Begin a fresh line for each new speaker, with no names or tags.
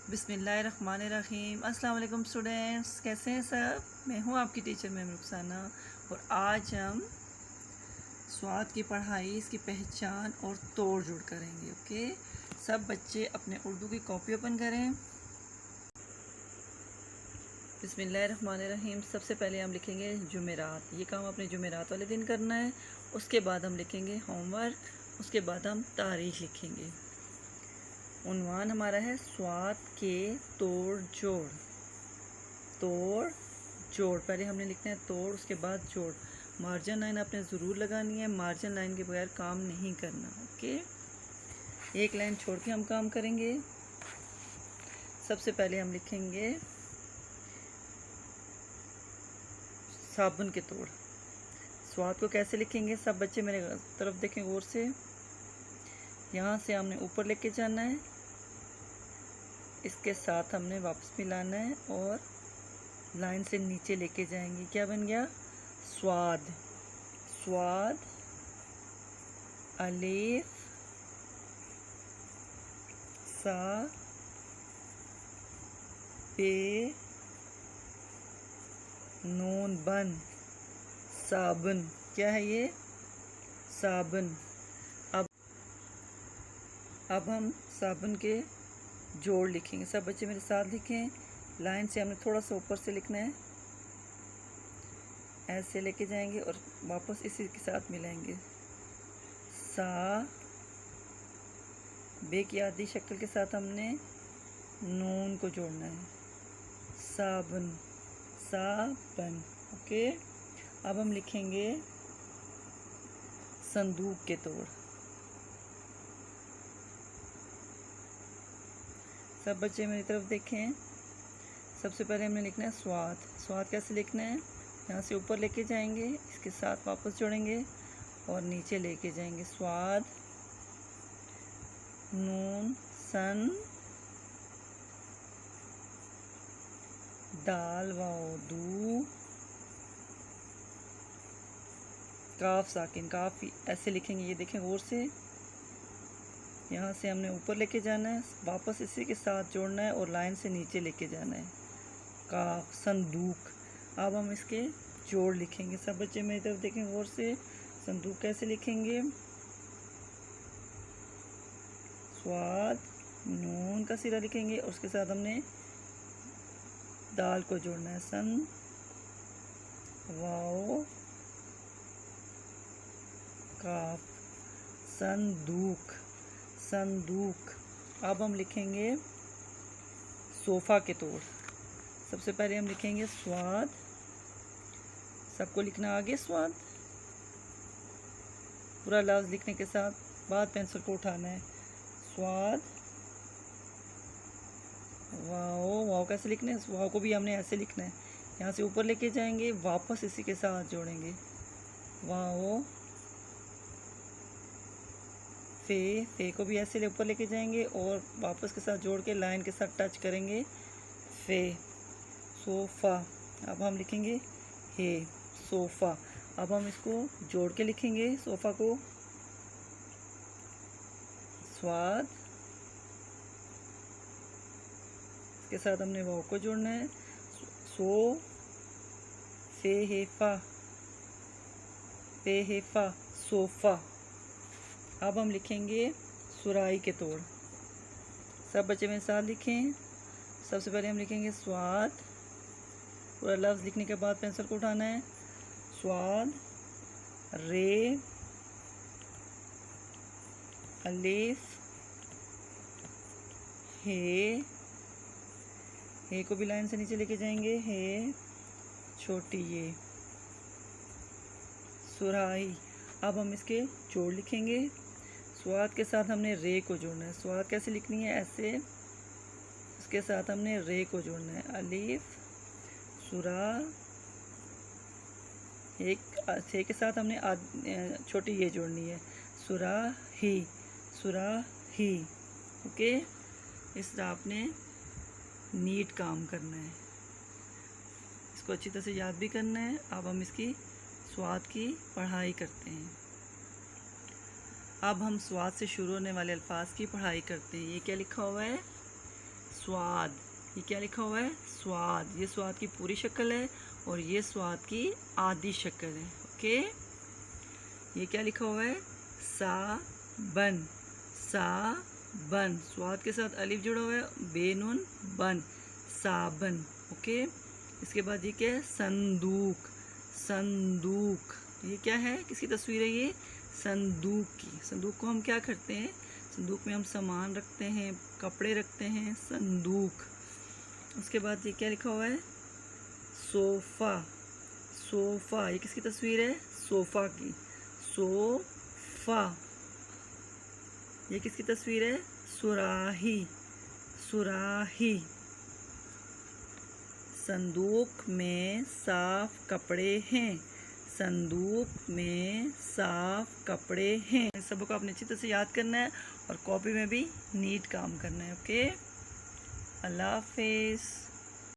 बिस्मिल्लाहिर्रहमानिर्रहीम। अस्सलाम वालेकुम स्टूडेंट्स, कैसे हैं सब। मैं हूं आपकी टीचर मैम रुखसाना और आज हम स्वाद की पढ़ाई, इसकी पहचान और तोड़ जोड़ करेंगे। ओके, सब बच्चे अपने उर्दू की कॉपी ओपन करें। बिस्मिल्लाहिर्रहमानिर्रहीम। सबसे पहले हम लिखेंगे जुमेरात। ये काम अपने जुमेरात वाले दिन करना है। उसके बाद हम लिखेंगे होमवर्क। उसके बाद हम तारीख लिखेंगे। उन्वान हमारा है स्वाद के तोड़ जोड़। तोड़ जोड़, पहले हमने लिखना है तोड़, उसके बाद जोड़। मार्जिन लाइन आपने ज़रूर लगानी है, मार्जिन लाइन के बगैर काम नहीं करना। ओके, एक लाइन छोड़ के हम काम करेंगे। सबसे पहले हम लिखेंगे साबुन के तोड़। स्वाद को कैसे लिखेंगे, सब बच्चे मेरे तरफ देखें गौर से। यहाँ से हमने ऊपर लेके जाना है, इसके साथ हमने वापस मिलाना है और लाइन से नीचे लेके जाएंगे। क्या बन गया, स्वाद। स्वाद अलिफ सा पे नून बन, साबुन। क्या है ये, साबुन। अब हम साबुन के जोड़ लिखेंगे। सब बच्चे मेरे साथ लिखें। लाइन से हमने थोड़ा सा ऊपर से लिखना है, ऐसे लेके जाएंगे और वापस इसी के साथ मिलाएंगे। सा बे की आधी शक्ल के साथ हमने नून को जोड़ना है, साबुन, साबन। ओके, अब हम लिखेंगे संदूक के तोड़। सब बच्चे मेरी तरफ देखें। सबसे पहले हमने लिखना है स्वाद। स्वाद कैसे लिखना है, यहाँ से ऊपर लेके जाएंगे, इसके साथ वापस जोड़ेंगे और नीचे लेके जाएंगे। स्वाद नून सन दाल वाओ दू काफ साकिन, काफ ऐसे लिखेंगे। ये देखें गौर से, यहाँ से हमने ऊपर लेके जाना है, वापस इसी के साथ जोड़ना है और लाइन से नीचे लेके जाना है। काफ संदूक। अब हम इसके जोड़ लिखेंगे। सब बच्चे मेरी तरफ देखें गौर से। संदूक कैसे लिखेंगे, स्वाद नून का सिरा लिखेंगे और उसके साथ हमने दाल को जोड़ना है, सन वाओ काफ, संदूक, संदूक। अब हम लिखेंगे सोफ़ा के तोड़। सबसे पहले हम लिखेंगे स्वाद। सबको लिखना आगे स्वाद, पूरा लफ्ज़ लिखने के साथ बाद पेंसिल को उठाना है। स्वाद वाओ, वाओ कैसे लिखना है, वाओ को भी हमने ऐसे लिखना है, यहाँ से ऊपर लेके जाएंगे, वापस इसी के साथ जोड़ेंगे। वाओ फे को भी ऐसे ऊपर लेके जाएंगे और वापस के साथ जोड़ के लाइन के साथ टच करेंगे। फे सोफ़ा। अब हम लिखेंगे हे सोफ़ा। अब हम इसको जोड़ के लिखेंगे सोफ़ा को। स्वाद, इसके साथ हमने वाव को जोड़ना है। सो फे हेफा सोफ़ा। अब हम लिखेंगे सुराही के तोड़। सब बच्चे मेरे साथ लिखें। सबसे पहले हम लिखेंगे स्वाद, पूरा लफ्ज़ लिखने के बाद पेंसिल को उठाना है। स्वाद रे अलिफ हे को भी लाइन से नीचे लेके जाएंगे। हे छोटी ये सुराही। अब हम इसके जोड़ लिखेंगे। स्वाद के साथ हमने रे को जोड़ना है। स्वाद कैसे लिखनी है, ऐसे, उसके साथ हमने रे को जोड़ना है। अलिफ सुरा, एक छः के साथ हमने छोटी ये जोड़नी है, सुरा ही। ओके, इस तरह आपने नीट काम करना है, इसको अच्छी तरह से याद भी करना है। अब हम इसकी स्वाद की पढ़ाई करते हैं। अब हम स्वाद से शुरू होने वाले अल्फाज की पढ़ाई करते हैं। ये क्या लिखा हुआ है, स्वाद। ये क्या लिखा हुआ है? स्वाद। ये स्वाद की पूरी शक्ल है और ये स्वाद की आधी शक्ल है। ओके, ये क्या लिखा हुआ है? साबन। साबन, स्वाद के साथ अलिफ जुड़ा हुआ है, बेनून बन, साबन। ओके, इसके बाद ये क्या है? संदूक। संदूक, ये क्या है? किसकी तस्वीर है ये? संदूक की। संदूक को हम क्या करते हैं? संदूक में हम सामान रखते हैं, कपड़े रखते हैं, संदूक। उसके बाद ये क्या लिखा हुआ है? सोफ़ा। सोफ़ा, ये किसकी तस्वीर है? सोफ़ा की। सोफ़ा, ये किसकी तस्वीर है? सुराही। सुराही। संदूक में साफ कपड़े हैं। संदूक में साफ कपड़े हैं। इन सबको आपने अच्छी तरह से याद करना है और कॉपी में भी नीट काम करना है। ओके, अल्लाह हाफिज़।